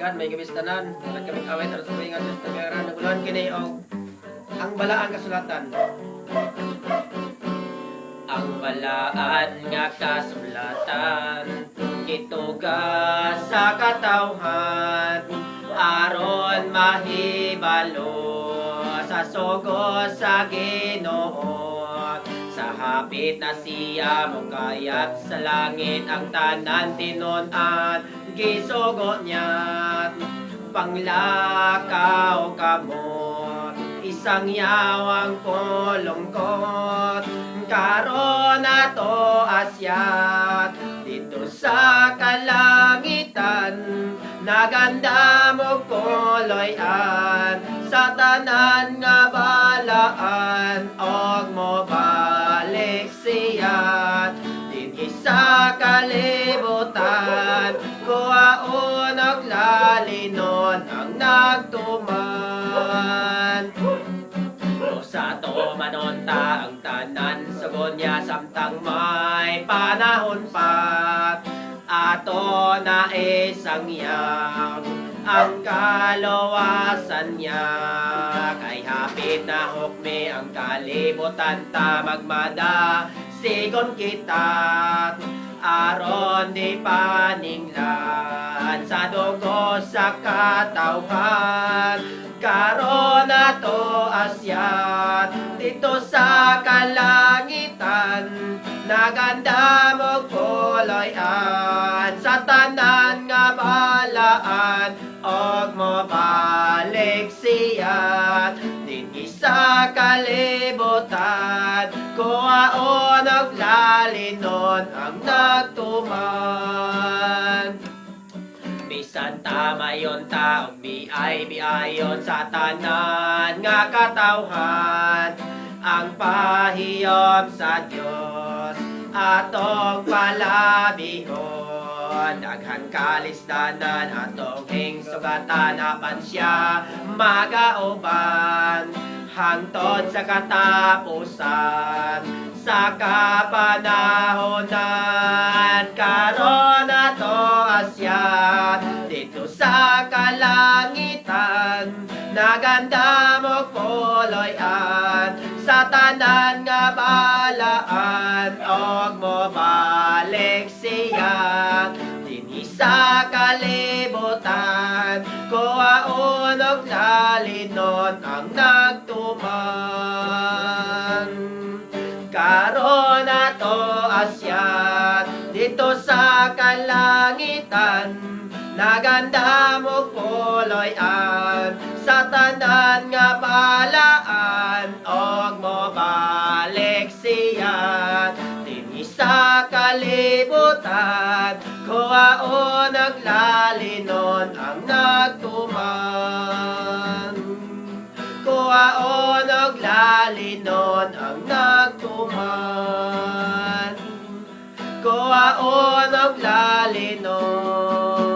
God, may kabistanan. At kaming awit at sa nga Diyos na kaya naguluhan kini o ang balaan kasulatan. Ang balaan nga kasulatan kituga sa katawhan aron mahibalo sa sugo sa Ginoo. Sa hapit na siya mukayat sa langit ang tanan tinon-an gisugo niya panglakaw kamot isang yawang pulongkot karon ato asyat dito sa kalangitan naganda mo koloyan sa tanan nga balaan og mo balik siya dinhi sa kalibutan kuwaon og lalinon ang nagtuman sa to manonta ang tanan sugod niya samtang may panahon pa ato na isang yang ang kaluwasan niya kay hapit na hukmi ang kalibutan ta magmada sigon kita aron di paninglan sa dugo sa katawhan karon ato asyat dito sa kalangitan naganda mo koloyan sa tanan nga balaan og mo balik siya dinhi sa kalibutan kuwaon og lalinon ang nagtuman bisan tamayon ta og biay-biayon sa tanan nga katawhan ang pahiyom sa Dios atong palabihon daghan kalisdanan atong hingsugatan apan siya magauban hangtod sa katapusan sa kapanahonan karon ato asyat dito sa kalangitan naganda mo koloyan sa tanan nga balaan og mo balik siya dinhi sa kalibutan kuwaon og lalinon ang nagtuman karon ato asyat dito sa kalangitan naganda mo koloyan sa tanan nga balaan og mo balik siya dinhi sa kalibutan kuwaon og lalinon ang nagtuman kuwaon og lalinon ang nagtuman kuwaon og lalinon